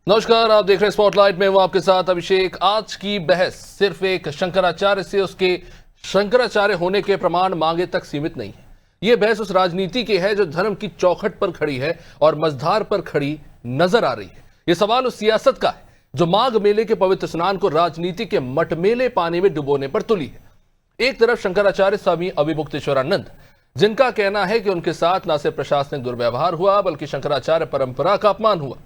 नमस्कार, आप देख रहे हैं स्पॉटलाइट में, वो आपके साथ अभिषेक। आज की बहस सिर्फ एक शंकराचार्य से उसके शंकराचार्य होने के प्रमाण मांगे तक सीमित नहीं है। यह बहस उस राजनीति की है जो धर्म की चौखट पर खड़ी है और मझधार पर खड़ी नजर आ रही है। यह सवाल उस सियासत का है जो माघ मेले के पवित्र स्नान को राजनीति के मटमेले पानी में डुबोने पर तुली है। एक तरफ शंकराचार्य स्वामी अभिमुक्तेश्वरानंद, जिनका कहना है कि उनके साथ न सिर्फ प्रशासनिक दुर्व्यवहार हुआ बल्कि शंकराचार्य परंपरा का अपमान हुआ।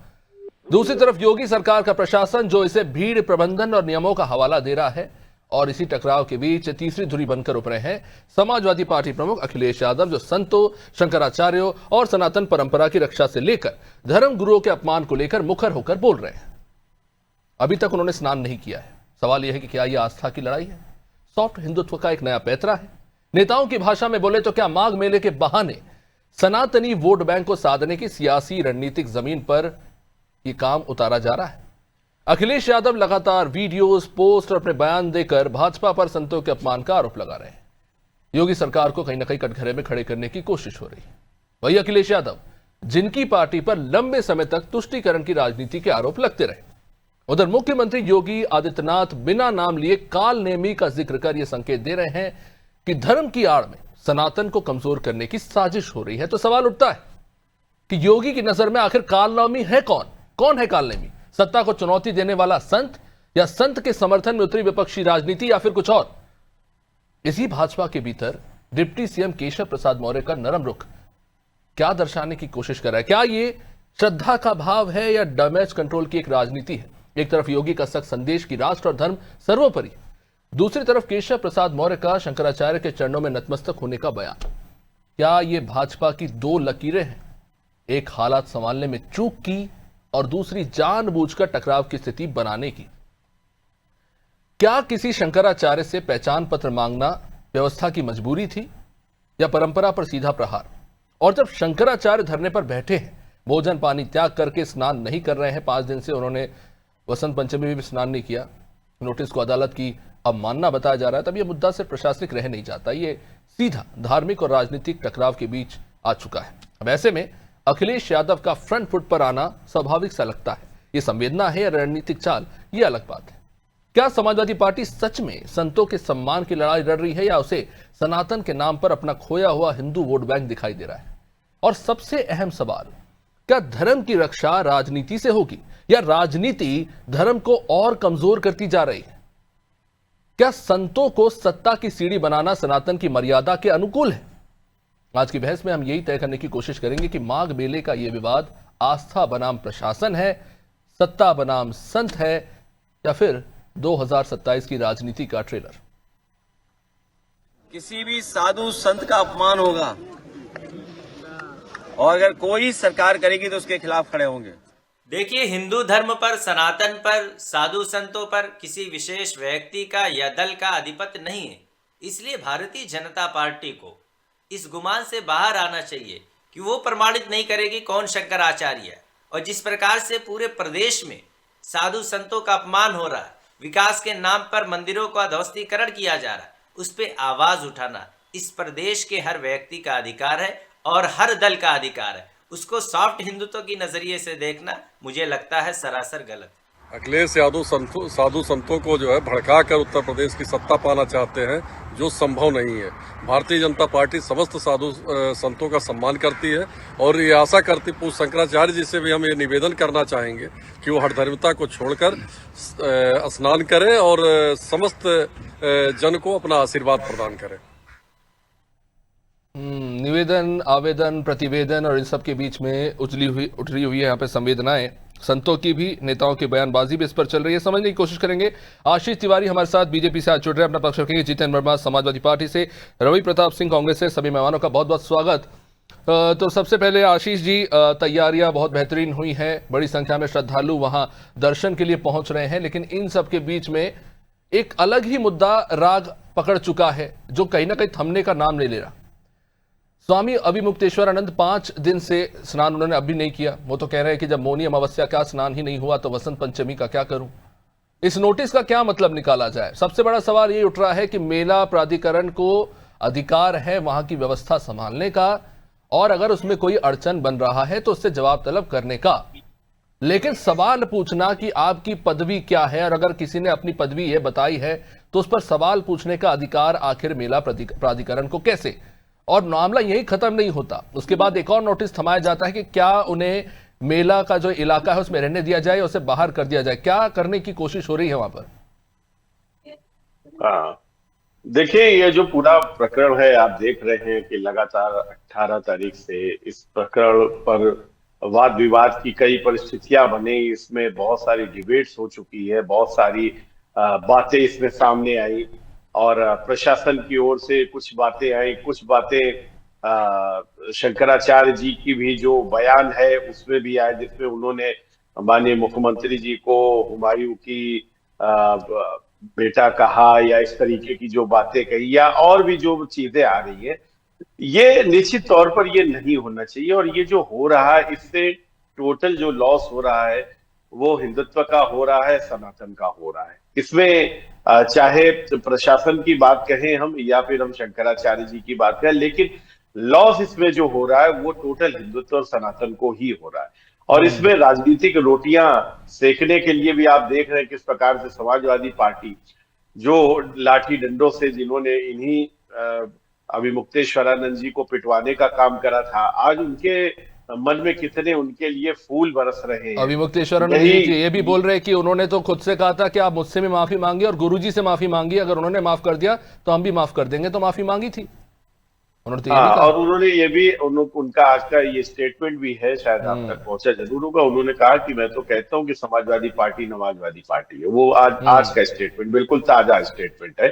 दूसरी तरफ योगी सरकार का प्रशासन जो इसे भीड़ प्रबंधन और नियमों का हवाला दे रहा है। और इसी टकराव के बीच तीसरी धुरी बनकर उभरे हैं समाजवादी पार्टी प्रमुख अखिलेश यादव, जो संतों, शंकराचार्यों और सनातन परंपरा की रक्षा से लेकर धर्म गुरुओं के अपमान को लेकर मुखर होकर बोल रहे हैं। अभी तक उन्होंने स्नान नहीं किया है। सवाल यह है कि क्या यह आस्था की लड़ाई है, सॉफ्ट हिंदुत्व का एक नया पैतरा है? नेताओं की भाषा में बोले तो क्या माघ मेले के बहाने सनातनी वोट बैंक को साधने की सियासी रणनीतिक जमीन पर यह काम उतारा जा रहा है? अखिलेश यादव लगातार वीडियोस, पोस्ट और अपने बयान देकर भाजपा पर संतों के अपमान का आरोप लगा रहे हैं। योगी सरकार को कहीं ना कहीं कटघरे में खड़े करने की कोशिश हो रही है। वही अखिलेश यादव, जिनकी पार्टी पर लंबे समय तक तुष्टीकरण की राजनीति के आरोप लगते रहे। उधर मुख्यमंत्री योगी आदित्यनाथ बिना नाम लिए काल नेमी का जिक्र कर यह संकेत दे रहे हैं कि धर्म की आड़ में सनातन को कमजोर करने की साजिश हो रही है। तो सवाल उठता है कि योगी की नजर में आखिर कालनेमी है कौन? कौन है कालनेमी? सत्ता को चुनौती देने वाला संत, या संत के समर्थन में उतरी विपक्षी राजनीति, या फिर कुछ और? इसी भाजपा के भीतर डिप्टी सीएम केशव प्रसाद मौर्य का नरम रुख क्या दर्शाने की कोशिश कर रहा है? क्या यह श्रद्धा का भाव है या डैमेज कंट्रोल की एक राजनीति है? एक तरफ योगी का सख्त संदेश की राष्ट्र और धर्म सर्वोपरि, दूसरी तरफ केशव प्रसाद मौर्य का शंकराचार्य के चरणों में नतमस्तक होने का बयान। क्या यह भाजपा की दो लकीरें हैं, एक हालात संभालने में चूक की और दूसरी जानबूझकर टकराव की स्थिति बनाने की? क्या किसी शंकराचार्य से पहचान पत्र मांगना व्यवस्था की मजबूरी थी या परंपरा पर सीधा प्रहार? और जब शंकराचार्य धरने पर बैठे हैं, भोजन पानी त्याग करके स्नान नहीं कर रहे हैं, 5 दिन से उन्होंने वसंत पंचमी में भी स्नान नहीं किया, नोटिस को अदालत की अवमानना बताया जा रहा है, तब यह मुद्दा सिर्फ प्रशासनिक रह नहीं जाता, यह सीधा धार्मिक और राजनीतिक टकराव के बीच आ चुका है। अब ऐसे में अखिलेश यादव का फ्रंट फुट पर आना स्वाभाविक सा लगता है। यह संवेदना है या रणनीतिक चाल, यह अलग बात है। क्या समाजवादी पार्टी सच में संतों के सम्मान की लड़ाई लड़ रही है या उसे सनातन के नाम पर अपना खोया हुआ हिंदू वोट बैंक दिखाई दे रहा है? और सबसे अहम सवाल, क्या धर्म की रक्षा राजनीति से होगी या राजनीति धर्म को और कमजोर करती जा रही है? क्या संतों को सत्ता की सीढ़ी बनाना सनातन की मर्यादा के अनुकूल है? आज की बहस में हम यही तय करने की कोशिश करेंगे कि माघ मेले का यह विवाद आस्था बनाम प्रशासन है, सत्ता बनाम संत है, या फिर 2027 की राजनीति का ट्रेलर। किसी भी साधु संत का अपमान होगा और अगर कोई सरकार करेगी तो उसके खिलाफ खड़े होंगे। देखिए, हिंदू धर्म पर, सनातन पर, साधु संतों पर किसी विशेष व्यक्ति का या दल का आधिपत्य नहीं है। इसलिए भारतीय जनता पार्टी को इस गुमान से बाहर आना चाहिए कि वो प्रमाणित नहीं करेगी कौन शंकराचार्य है। और जिस प्रकार से पूरे प्रदेश में साधु संतों का अपमान हो रहा है, विकास के नाम पर मंदिरों का ध्वस्तीकरण किया जा रहा है, उस पर आवाज उठाना इस प्रदेश के हर व्यक्ति का अधिकार है और हर दल का अधिकार है। उसको सॉफ्ट हिंदुत्व की नजरिए से देखना मुझे लगता है सरासर गलत। अखिलेश यादव साधु संतों को जो है भड़काकर उत्तर प्रदेश की सत्ता पाना चाहते हैं, जो संभव नहीं है। भारतीय जनता पार्टी समस्त साधु संतों का सम्मान करती है और ये आशा करती, पूज्य शंकराचार्य जी से भी हम ये निवेदन करना चाहेंगे कि वो हठधर्मिता को छोड़कर स्नान करें और समस्त जन को अपना आशीर्वाद प्रदान करें। निवेदन, आवेदन, प्रतिवेदन और इन सब के बीच में उछली हुई है यहाँ पे संवेदनाएं। संतों की भी, नेताओं की बयानबाजी भी इस पर चल रही है। समझने की कोशिश करेंगे। आशीष तिवारी हमारे साथ बीजेपी से आज जुड़ रहे हैं, अपना पक्ष रखेंगे। जितेंद्र वर्मा समाजवादी पार्टी से, रवि प्रताप सिंह कांग्रेस से। सभी मेहमानों का बहुत बहुत स्वागत। तो सबसे पहले आशीष जी, तैयारियां बहुत बेहतरीन हुई हैं, बड़ी संख्या में श्रद्धालु वहां दर्शन के लिए पहुंच रहे हैं, लेकिन इन सब के बीच में एक अलग ही मुद्दा राग पकड़ चुका है जो कहीं ना कहीं थमने का नाम नहीं ले रहा। स्वामी अभिमुक्तेश्वरानंद 5 दिन से स्नान उन्होंने अभी नहीं किया। वो तो कह रहे हैं कि जब मौनी अमावस्या का स्नान ही नहीं हुआ तो वसंत पंचमी का क्या करूं? इस नोटिस का क्या मतलब निकाला जाए? सबसे बड़ा सवाल ये उठ रहा है कि मेला प्राधिकरण को अधिकार है वहां की व्यवस्था संभालने का, और अगर उसमें कोई अड़चन बन रहा है तो उससे जवाब तलब करने का। लेकिन सवाल पूछना कि आपकी पदवी क्या है, और अगर किसी ने अपनी पदवी ये बताई है तो उस पर सवाल पूछने का अधिकार आखिर मेला प्राधिकरण को कैसे? और मामला यही खत्म नहीं होता, उसके बाद एक और नोटिस थमाया जाता है कि क्या उन्हें मेला का जो इलाका है उसमें रहने दिया जाए, उसे बाहर कर दिया जाए। क्या करने की कोशिश हो रही है वहां पर? हाँ, देखिए, ये जो पूरा प्रकरण है, आप देख रहे हैं कि लगातार 18 तारीख से इस प्रकरण पर वाद विवाद की कई परिस्थितियां बनी। इसमें बहुत सारी डिबेट्स हो चुकी है, बहुत सारी बातें इसमें सामने आई, और प्रशासन की ओर से कुछ बातें आई, कुछ बातें शंकराचार्य जी की भी जो बयान है उसमें भी आए, जिसमें उन्होंने माननीय मुख्यमंत्री जी को हुमायूं की बेटा कहा, या इस तरीके की जो बातें कही, या और भी जो चीजें आ रही है, ये निश्चित तौर पर ये नहीं होना चाहिए। और ये जो हो रहा है, इससे टोटल जो लॉस हो रहा है वो हिंदुत्व का हो रहा है, सनातन का हो रहा है। इसमें चाहे प्रशासन की बात कहें हम, या फिर हम शंकराचार्य जी की बात करें, लेकिन लॉस इसमें जो हो रहा है वो टोटल हिंदुत्व और सनातन को ही हो रहा है। और इसमें राजनीतिक रोटियां सेकने के लिए भी आप देख रहे हैं किस प्रकार से समाजवादी पार्टी, जो लाठी डंडों से जिन्होंने इन्हीं अभिमुक्तेश्वरानंद जी को पिटवाने का काम करा था, आज उनके मन में कितने उनके लिए फूल बरस रहे हैं। अभिमुक्तेश्वरानंद जी ये भी बोल रहे हैं कि उन्होंने तो खुद से कहा था कि आप मुझसे भी माफी मांगिए और गुरुजी से माफी मांगिए, अगर उन्होंने माफ कर दिया तो हम भी माफ कर देंगे, तो माफी मांगी थी उन्होंने। तो ये भी कहा। और उन्होंने ये भी उनका आज का ये स्टेटमेंट भी है, शायद आप तक पहुंचा जरूर होगा। उन्होंने कहा कि मैं तो कहता हूं कि समाजवादी पार्टी नमाजवादी पार्टी है। वो आज का स्टेटमेंट बिल्कुल ताजा स्टेटमेंट है।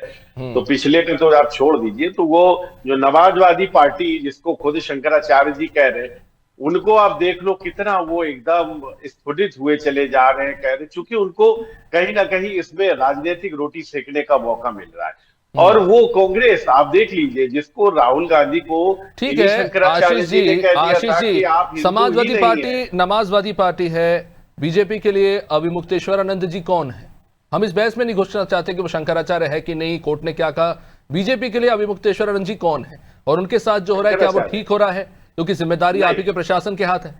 तो पिछले के तो आप छोड़ दीजिए, तो वो जो नमाजवादी पार्टी जिसको खुद शंकराचार्य जी कह रहे हैं, उनको आप देख लो कितना वो एकदम स्फुटित हुए चले जा रहे हैं, कह रहे, चूंकि उनको कहीं ना कहीं इसमें राजनीतिक रोटी सेकने का मौका मिल रहा है। और वो कांग्रेस आप देख लीजिए, जिसको राहुल गांधी को, ठीक है आशीष जी, समाजवादी पार्टी नमाजवादी पार्टी है, बीजेपी के लिए अभिमुक्तेश्वरानंद जी कौन है? हम इस बहस में नहीं घुसना चाहते कि वो शंकराचार्य है कि नहीं, कोर्ट ने क्या कहा। बीजेपी के लिए अभिमुक्तेश्वरानंद जी कौन है, और उनके साथ जो हो रहा है क्या वो ठीक हो रहा है? क्योंकि जिम्मेदारी आप ही के प्रशासन के हाथ है।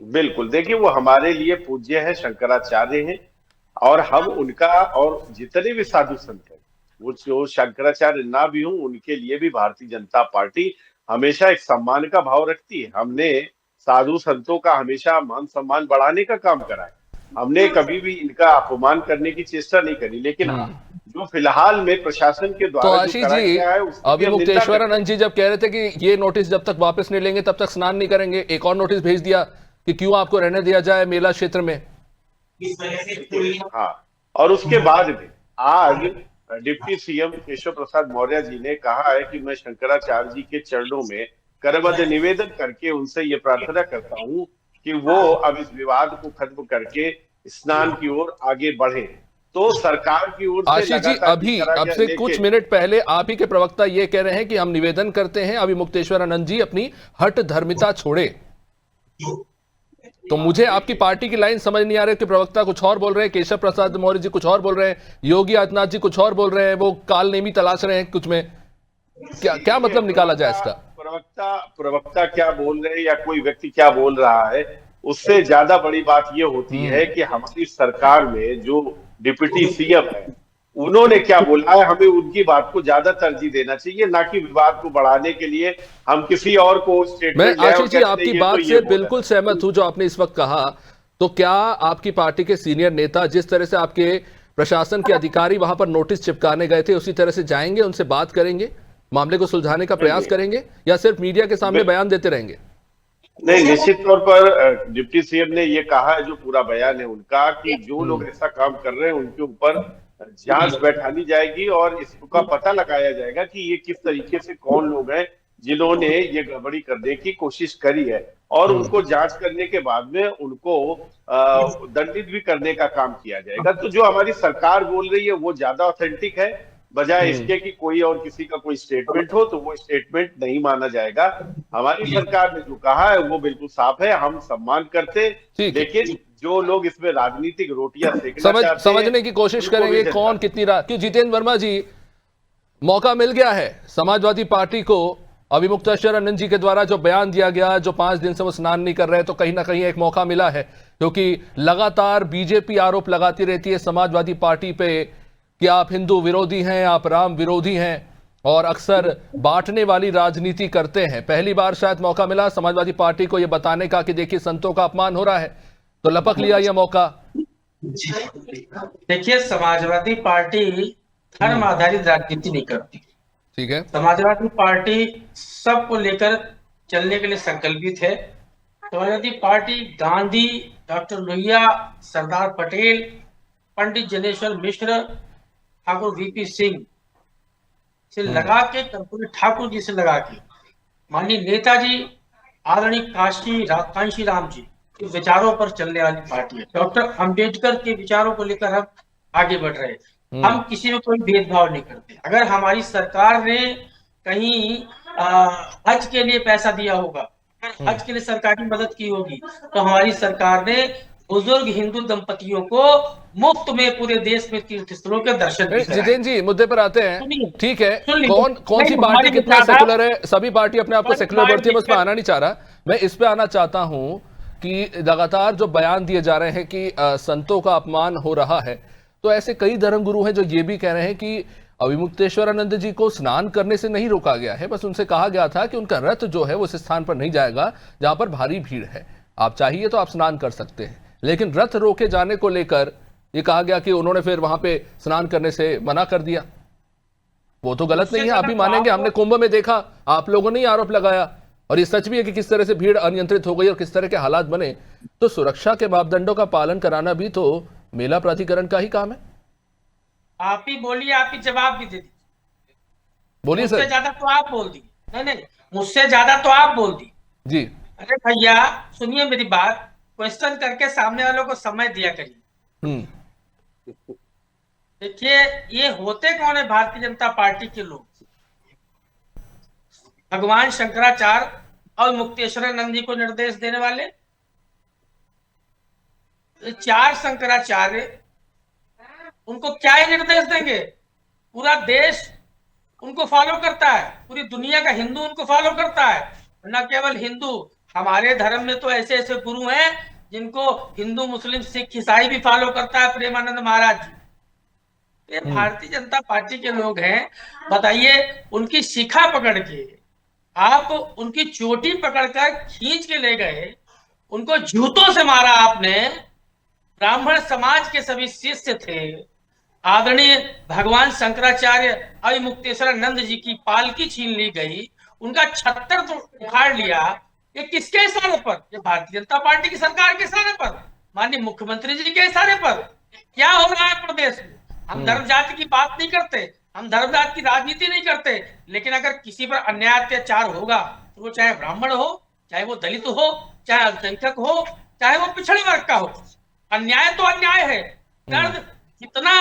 बिल्कुल, देखिए, वो हमारे लिए पूज्य है, शंकराचार्य हैं, और हम उनका, और जितने भी साधु संत हैं, वो जो शंकराचार्य ना भी हों, उनके लिए भी भारतीय जनता पार्टी हमेशा एक सम्मान का भाव रखती है। हमने साधु संतों का हमेशा मान सम्मान बढ़ाने का काम करा है। हमने कभी भी इनका अपमान करने की चेष्टा नहीं करी। लेकिन जो फिलहाल में प्रशासन के द्वारा तो आशीष जी, अभिमुक्तेश्वरानंद जी जब कह रहे थे कि ये नोटिस जब तक वापस नहीं लेंगे तब तक स्नान नहीं करेंगे, एक और नोटिस भेज दिया कि क्यों आपको रहने दिया जाए मेला क्षेत्र में। हाँ, और उसके बाद में आज डिप्टी सीएम केशव प्रसाद मौर्य जी ने कहा है कि मैं शंकराचार्य जी के चरणों में करबद्ध निवेदन करके उनसे ये प्रार्थना करता हूं कि वो अब इस विवाद को खत्म करके स्नान की ओर आगे बढ़े। तो सरकार की ओर से आशीष जी, अभी अब से कुछ मिनट पहले आप ही के प्रवक्ता ये कह रहे हैं कि हम निवेदन करते हैं अभिमुक्तेश्वरानंद जी अपनी हठ धर्मिता छोड़े। तो मुझे आपकी पार्टी की लाइन समझ नहीं आ रही कि प्रवक्ता कुछ और बोल रहे हैं, केशव प्रसाद मौर्य जी कुछ और बोल रहे हैं, योगी आदित्यनाथ जी कुछ और बोल रहे हैं, वो काल नेमी तलाश रहे हैं कुछ में। क्या मतलब निकाला जाए इसका? प्रवक्ता क्या बोल रहे हैं या कोई व्यक्ति क्या बोल रहा है, उससे ज्यादा बड़ी बात यह होती है कि हमारी सरकार में जो डिप्टी सीएम है उन्होंने क्या बोला है, हमें उनकी बात को ज्यादा तरजीह देना चाहिए, ना कि विवाद को बढ़ाने के लिए हम किसी और को स्टेटमेंट। मैं आशीष जी आपकी बात से बिल्कुल सहमत हूं जो आपने इस वक्त कहा। तो क्या आपकी पार्टी के सीनियर नेता जिस तरह से आपके प्रशासन के अधिकारी वहां पर नोटिस चिपकाने गए थे उसी तरह से जाएंगे, उनसे बात करेंगे, मामले को सुलझाने का प्रयास करेंगे, या सिर्फ मीडिया के सामने बयान देते रहेंगे? नहीं, निश्चित तौर पर डिप्टी सीएम ने ये कहा है, जो पूरा बयान है उनका, कि जो लोग ऐसा काम कर रहे हैं उनके ऊपर जांच बैठानी जाएगी और इसका पता लगाया जाएगा कि ये किस तरीके से, कौन लोग हैं जिन्होंने ये गड़बड़ी करने की कोशिश करी है, और उनको जांच करने के बाद में उनको दंडित भी करने का काम किया जाएगा। तो जो हमारी सरकार बोल रही है वो ज्यादा ऑथेंटिक है, बजाय इसके कि कोई और किसी का कोई स्टेटमेंट हो, तो वो स्टेटमेंट नहीं माना जाएगा। हमारी सरकार ने जो कहा है वो बिल्कुल साफ है, हम सम्मान करते, लेकिन जो लोग इसमें राजनीतिक रोटियां सेकना समझने की कोशिश करेंगे कौन कितनी रात। क्यों जितेंद्र वर्मा जी, मौका मिल गया है समाजवादी पार्टी को अभी मुक्तेश्वर आनंद जी के द्वारा जो बयान दिया गया, जो 5 दिन से वो स्नान नहीं कर रहे, तो कहीं ना कहीं एक मौका मिला है, क्योंकि लगातार बीजेपी आरोप लगाती रहती है समाजवादी पार्टी पे कि आप हिंदू विरोधी हैं, आप राम विरोधी हैं, और अक्सर बांटने वाली राजनीति करते हैं। पहली बार शायद मौका मिला समाजवादी पार्टी को यह बताने का कि देखिए संतों का अपमान हो रहा है, तो लपक लिया यह मौका। देखिए, समाजवादी पार्टी धर्म आधारित राजनीति नहीं करती। ठीक है, समाजवादी पार्टी सबको लेकर चलने के लिए संकल्पित है। समाजवादी पार्टी गांधी, डॉक्टर लोहिया, सरदार पटेल, पंडित जनेश्वर मिश्र, ठाकुर वीपी सिंह से लगा के, कर्पूरी ठाकुर जी से लगा के, माननीय नेताजी आदरणीय कांशी राम जी के विचारों पर चलने वाली पार्टी है। डॉक्टर अंबेडकर के विचारों को लेकर हम आगे बढ़ रहे हैं। हम किसी में कोई भेदभाव नहीं करते। अगर हमारी सरकार ने कहीं हज के लिए पैसा दिया होगा, अगर हज के लिए सरकारी मदद की होगी, तो हमारी सरकार ने बुजुर्ग हिंदू दंपतियों को मुफ्त में पूरे देश में तीर्थ स्थलों के दर्शन भी कराए। जितेंद्र जी मुद्दे पर आते हैं। ठीक है, कौन सी नहीं, पार्टी हमारी कितना विचारधारा- सेकुलर है? सभी पार्टी अपने आप को सेकुलर बढ़ती है, मैं उस पर आना नहीं चाह रहा। मैं इस पे आना चाहता हूं कि लगातार जो बयान दिए जा रहे हैं कि संतों का अपमान हो रहा है, तो ऐसे कई धर्मगुरु हैं जो ये भी कह रहे हैं कि अभिमुक्तेश्वरानंद जी को स्नान करने से नहीं रोका गया है, बस उनसे कहा गया था कि उनका रथ जो है वो उस स्थान पर नहीं जाएगा जहां पर भारी भीड़ है, आप चाहिए तो आप स्नान कर सकते हैं। लेकिन रथ रोके जाने को लेकर ये कहा गया कि उन्होंने फिर वहां पे स्नान करने से मना कर दिया। वो तो गलत नहीं है, आप भी मानेंगे, हमने कुंभ में देखा, आप लोगों ने ही आरोप लगाया, और ये सच भी है कि किस तरह से भीड़ अनियंत्रित हो गई और किस तरह के हालात बने। तो सुरक्षा के मापदंडों का पालन कराना भी तो मेला प्राधिकरण का ही काम है। आप ही बोलिए, आप ही जवाब भी दे दीजिए। बोलिए मुझसे सर। ज्यादा तो आप बोल दिए। नहीं, मुझसे ज्यादा तो आप बोल दिए। जी, अरे भैया सुनिए मेरी बात, क्वेश्चन करके सामने वालों को समय दिया करिए। देखिए, ये होते कौन है भारतीय जनता पार्टी के लोग? भगवान शंकराचार्य और मुक्तेश्वरानंद जी को निर्देश देने वाले। ये 4 शंकराचार्य उनको क्या ही निर्देश देंगे? पूरा देश उनको फॉलो करता है, पूरी दुनिया का हिंदू उनको फॉलो करता है। न केवल हिंदू, हमारे धर्म में तो ऐसे ऐसे गुरु हैं जिनको हिंदू, मुस्लिम, सिख, ईसाई भी फॉलो करता है, प्रेमानंद महाराज जी। ये भारतीय जनता पार्टी के लोग हैं। बताइए, उनकी शिखा पकड़ के आप उनकी चोटी पकड़कर खींच के ले गए, उनको जूतों से मारा आपने। ब्राह्मण समाज के सभी शिष्य थे। आदरणीय भगवान शंकराचार्य अभिमुक्तेश्वरानंद जी की पालकी छीन ली गई, उनका छत्तर तो उखाड़ लिया। ये किसके इशारे पर? ये भारतीय जनता पार्टी की सरकार के इशारे पर, माननीय मुख्यमंत्री जी के इशारे पर। क्या हो रहा है प्रदेश में? हम धर्म जाति की बात नहीं करते, हम धर्म जाति की राजनीति नहीं करते, लेकिन अगर किसी पर अन्याय अत्याचार होगा, तो वो चाहे ब्राह्मण हो, चाहे वो दलित हो, चाहे अल्पसंख्यक हो, चाहे वो पिछड़े वर्ग का हो, अन्याय तो अन्याय है। दर्द जितना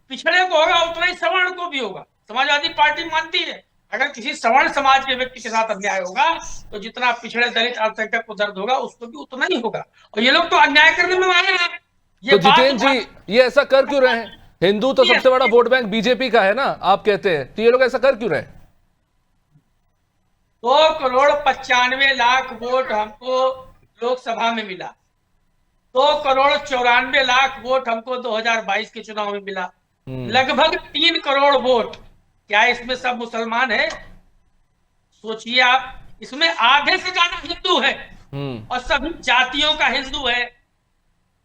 पिछड़े को होगा उतना ही सवर्ण को भी होगा। समाजवादी पार्टी मानती है अगर किसी सवर्ण समाज के व्यक्ति के साथ अन्याय होगा, तो जितना पिछड़े, दलित, अल्पसंख्यक को दर्द होगा उसको भी उतना ही होगा। और ये लोग तो अन्याय करने में माहिर हैं। तो जितेंद्र जी ये ऐसा कर क्यों रहे हैं? हिंदू तो सबसे बड़ा वोट बैंक बीजेपी का है ना, आप कहते हैं, तो ये लोग ऐसा कर क्यों रहे हैं? 2,95,00,000 वोट हमको लोकसभा में मिला, 2,94,00,000 वोट हमको 2022 के चुनाव में मिला, लगभग 3 करोड़ वोट। क्या इसमें सब मुसलमान है? सोचिए आप, इसमें आधे से ज्यादा हिंदू है और सभी जातियों का हिंदू है।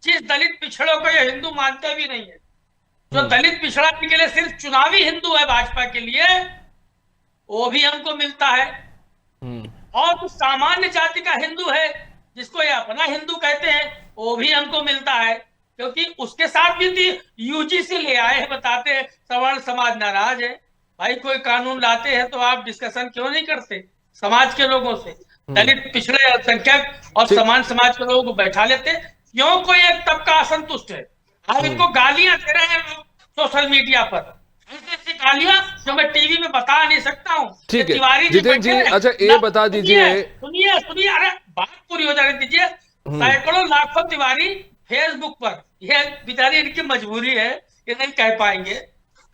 जिस दलित पिछड़ों को ये हिंदू मानते भी नहीं है, जो दलित पिछड़ा के लिए सिर्फ चुनावी हिंदू है भाजपा के लिए, वो भी हमको मिलता है। और जो सामान्य जाति का हिंदू है, जिसको ये अपना हिंदू कहते हैं, वो भी हमको मिलता है। क्योंकि उसके साथ भी यूजीसी ले आए हैं, बताते हैं सवर्ण समाज नाराज है। भाई कोई कानून लाते हैं तो आप डिस्कशन क्यों नहीं करते समाज के लोगों से? दलित, पिछड़े, अल्पसंख्यक और समान समाज के लोगों को बैठा लेते, क्यों कोई एक तबका असंतुष्ट है? आप इनको गालियां दे रहे हैं सोशल मीडिया पर, ऐसी गालियां जो मैं टीवी में बता नहीं सकता हूँ। ठीक है तिवारी जितेंद्र जी, अच्छा ये बता दीजिए। सुनिए, अरे बात पूरी हो जाने दीजिए। सैकड़ों लाखों तिवारी फेसबुक पर, यह बेचारी इनकी मजबूरी है, ये नहीं कह पाएंगे,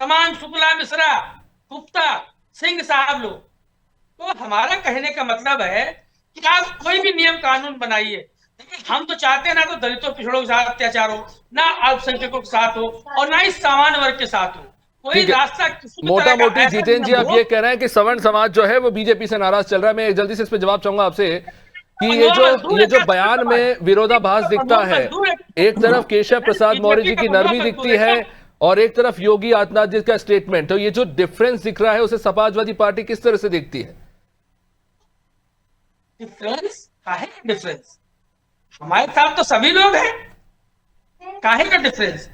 तमाम शुक्ला, मिश्रा, गुप्ता, सिंह साहब लोग तो हमारा कहने का मतलब है कि आप कोई भी नियम कानून बनाइए, लेकिन हम तो चाहते हैं ना तो दलितों पिछड़ों के साथ अत्याचार हो, ना अल्पसंख्यकों के साथ हो, और ना ही सामान्य वर्ग के साथ हो। कोई ठीक है। रास्ता किसी भी मोटा तरह का मोटी ऐसा जितेंद्र जी नियम आप हो, ये कह रहे हैं कि सवर्ण समाज जो है वो बीजेपी से नाराज चल रहा है। मैं जल्दी से इस पे जवाब चाहूंगा आपसे कि ये जो बयान में विरोधाभास दिखता है, एक तरफ केशव प्रसाद मौर्य जी की नरमी दिखती है और एक तरफ योगी आदित्यनाथ जी का स्टेटमेंट, तो ये जो डिफरेंस दिख रहा है उसे समाजवादी पार्टी किस तरह से देखती है? डिफरेंस काहे का डिफरेंस? हमारे साथ तो सभी लोग हैं, काहे का डिफरेंस?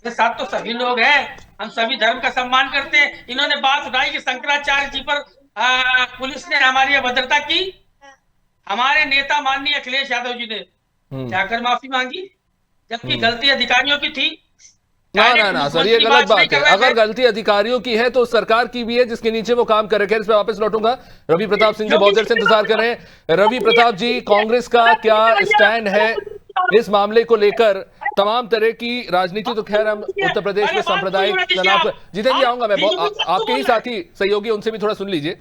मेरे साथ तो सभी लोग हैं, हम सभी धर्म का सम्मान करते हैं। इन्होंने बात उठाई कि शंकराचार्य जी पर पुलिस ने हमारी अभद्रता की, हमारे नेता माननीय अखिलेश यादव जी ने जाकर माफी मांगी, जबकि गलती अधिकारियों की थी। ना सर, ये गलत बात है। अगर गलती अधिकारियों की है तो सरकार की भी है जिसके नीचे वो काम कर रहे हैं। इस पे वापस लौटूंगा। रवि प्रताप सिंह जी बहुत देर से इंतजार कर रहे हैं। रवि प्रताप जी, कांग्रेस का क्या स्टैंड है इस मामले को लेकर? तमाम तरह की राजनीति तो खैर हम उत्तर प्रदेश में सांप्रदायिक तनाव। जितेंद्र जी आऊंगा मैं, आपके ही साथी सहयोगी उनसे भी थोड़ा सुन लीजिए।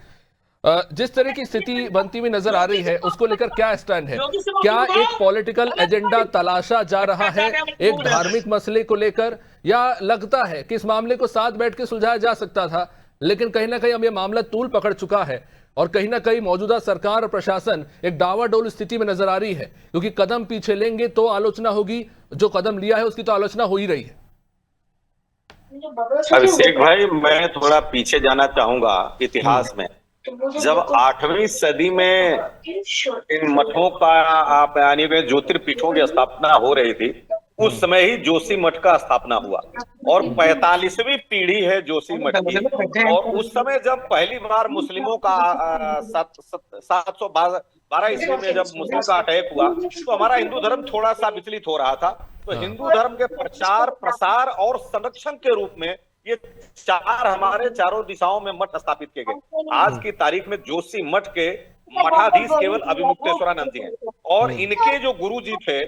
जिस तरह की स्थिति बनती हुई नजर आ रही है उसको लेकर क्या स्टैंड है? क्या एक पॉलिटिकल एजेंडा तलाशा जा रहा है एक धार्मिक मसले को लेकर, या लगता है कि इस मामले को साथ बैठ के सुलझाया जा सकता था, लेकिन कहीं ना कहीं अब यह मामला तूल पकड़ चुका है और कहीं ना कहीं मौजूदा सरकार और प्रशासन एक डावाडोल स्थिति में नजर आ रही है, क्योंकि कदम पीछे लेंगे तो आलोचना होगी, जो कदम लिया है उसकी तो आलोचना हो ही रही है। अभिषेक भाई, मैं थोड़ा पीछे जाना चाहूंगा इतिहास में। जब 8वीं सदी में इन मठों का आप यानी वे ज्योतिर्पीठों की स्थापना हो रही थी, उस समय ही जोशी मठ का स्थापना हुआ और 45वीं पीढ़ी है जोशी मठ की। और उस समय जब पहली बार मुस्लिमों का 712 ईस्वी में जब मुस्लिम का अटैक हुआ तो हमारा हिंदू धर्म थोड़ा सा विचलित हो रहा था। तो हिंदू धर्म के प्रचार प्रसार और संरक्षण के रूप में ये हमारे चारों दिशाओं में मठ स्थापित किए गए। आज की तारीख में जोशी मठ के मठाधीश केवल अभिमुक्तेश्वरानंद जी हैं और इनके जो गुरु जी थे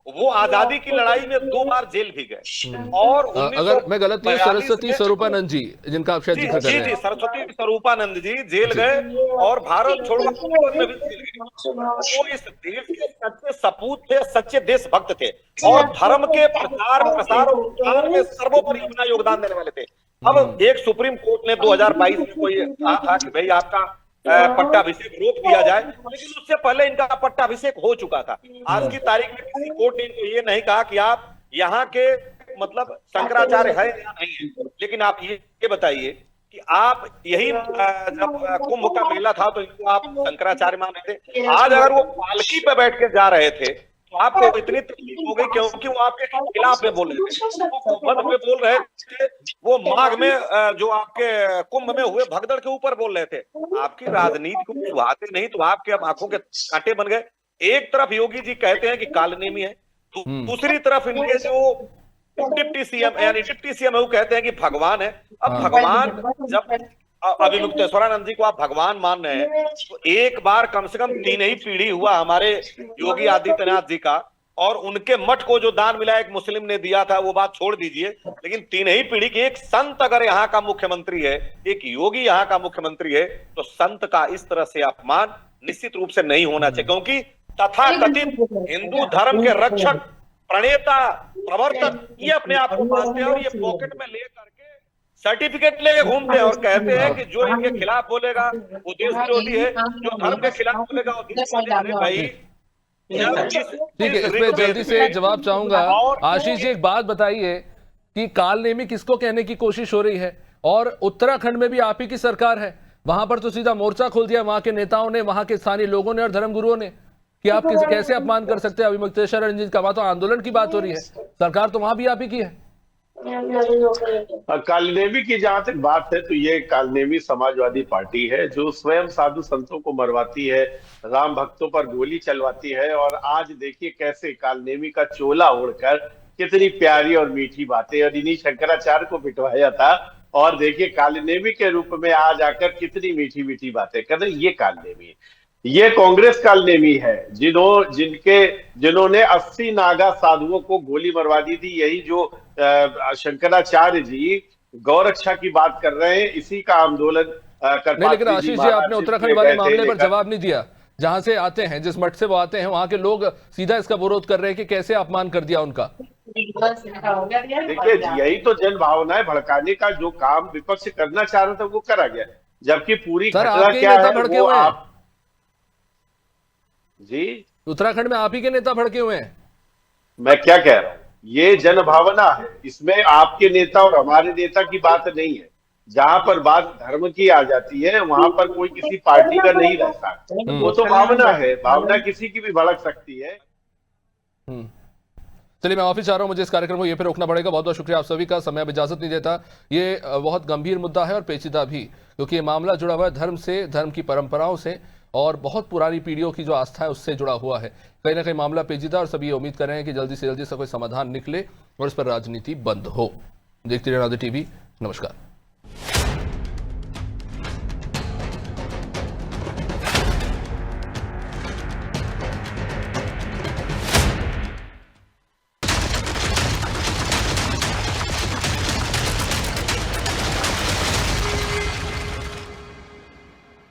वो आजादी की लड़ाई में 2 बार जेल भी गए। और अगर मैं गलत नहीं, सरस्वती स्वरूपानंद जी जिनका आप शायद जिक्र कर रहे हैं। जी, सरस्वती स्वरूपानंद जी जेल गए और भारत छोड़ो आंदोलन में भी जेल गए। वो इस देश के सच्चे सपूत थे, सच्चे देशभक्त थे और धर्म के प्रचार प्रसार और उत्थान में सर्वोपरि अपना योगदान देने वाले थे। अब एक सुप्रीम कोर्ट ने 2022 में कोई कहा था कि भाई आपका पट्टाभिषेक रोक दिया जाए, लेकिन उससे पहले इनका पट्टाभिषेक हो चुका था। आज की तारीख में किसी कोर्ट ने इनको ये नहीं कहा कि आप यहाँ के मतलब शंकराचार्य है या नहीं है, लेकिन आप ये बताइए कि आप यही जब कुंभ का मेला था तो इनको आप शंकराचार्य मान रहे थे। आज अगर वो पालकी पे बैठ के जा रहे थे तो आपको इतनी तकलीफ हो गई क्योंकि वो आपके खिलाफ में बोल रहे थे, वो कुंभ में बोल रहे थे, वो माघ में जो आपके कुंभ में हुए भगदड़ के ऊपर बोल रहे थे। आपकी राजनीति को सुहाते नहीं तो आपके अब आंखों के कांटे बन गए। एक तरफ योगी जी कहते हैं कि कालनेमी है, दूसरी तरफ इनके जो डिप्टी सीएम यानी डिप्टी सीएम है वो कहते हैं कि भगवान है। अब भगवान जब अभिमुक्तेश्वरानंद जी को आप भगवान मान रहे हैं तो एक बार कम से कम 3 ही पीढ़ी हुआ हमारे योगी आदित्यनाथ जी का, और उनके मठ को जो दान मिला एक मुस्लिम ने दिया था वो बात छोड़ दीजिए, लेकिन 3 ही पीढ़ी के एक संत अगर यहाँ का मुख्यमंत्री है, एक योगी यहाँ का मुख्यमंत्री है, तो संत का इस तरह से अपमान निश्चित रूप से नहीं होना चाहिए, क्योंकि तथाकथित हिंदू धर्म के रक्षक, प्रणेता, प्रवर्तक ये अपने आप को मानते हैं और ये पॉकेट में ले करके सर्टिफिकेट लेके घूमते हैं और कहते हैं कि जो इनके खिलाफ बोलेगा वो देश विरोधी है, जो धर्म के खिलाफ बोलेगा वो देश विरोधी है। भाई ठीक है, इस पे जल्दी से जवाब चाहूंगा। आशीष जी एक बात बताइए कि कालनेमी किसको कहने की कोशिश हो रही है, और उत्तराखंड में भी आप ही की सरकार है, वहां पर तो सीधा मोर्चा खोल दिया वहां के नेताओं ने, वहां के स्थानीय लोगों ने और धर्मगुरुओं ने कि आप कैसे अपमान कर सकते हैं अभिमुक्तेश्वरानंद जी का। वहां तो आंदोलन की बात हो रही है, सरकार तो वहां भी आप ही की है। कालनेमी की जहां तक बात है तो ये कालनेमी समाजवादी पार्टी है जो स्वयं साधु संतों को मरवाती है, राम भक्तों पर गोली चलवाती है। और आज देखिए कैसे कालनेमी का चोला ओढ़कर कितनी प्यारी और मीठी बातें, और इन्हीं शंकराचार्य को पिटवाया था और देखिए कालनेमी के रूप में आज आकर कितनी मीठी मीठी बातें कर रहे। ये कालनेमी है, ये कांग्रेस कालनेमी है जिन्होंने 80 नागा साधुओं को गोली मरवा दी थी। यही जो शंकराचार्य जी गौरक्षा की बात कर रहे हैं, इसी का आंदोलन नहीं, लेकिन आशीष जी, आपने उत्तराखंड वाले मामले पर जवाब नहीं दिया। जहां से आते हैं, जिस मठ से वो आते हैं, वहां के लोग सीधा इसका विरोध कर रहे हैं कि कैसे अपमान कर दिया उनका। देखिए, यही तो जन भावना है। भड़काने का जो काम विपक्ष करना चाह रहा था वो करा गया, जबकि पूरी घटना क्या है वो आप जी उत्तराखंड में आप ही के नेता भड़के हुए हैं। मैं क्या कह रहा हूं, ये जन भावना है, इसमें आपके नेता और हमारे नेता की बात नहीं है। जहां पर बात धर्म की आ जाती है वहां पर कोई किसी पार्टी का नहीं रहता, वो तो भावना है, भावना किसी की भी भड़क सकती है। चलिए, मैं ऑफिस जा रहा हूं, मुझे इस कार्यक्रम को ये पे रोकना पड़ेगा। बहुत बहुत शुक्रिया आप सभी का, समय अब इजाजत नहीं देता। ये बहुत गंभीर मुद्दा है और पेचीदा भी, क्योंकि ये मामला जुड़ा हुआ है धर्म से, धर्म की परंपराओं से, और बहुत पुरानी पीढ़ियों की जो आस्था है उससे जुड़ा हुआ है। कहीं ना कहीं मामला पेचीदा, और सभी ये उम्मीद कर रहे हैं कि जल्दी से जल्दी इसका कोई समाधान निकले और इस पर राजनीति बंद हो। देखते रहिए आजाद टीवी। नमस्कार।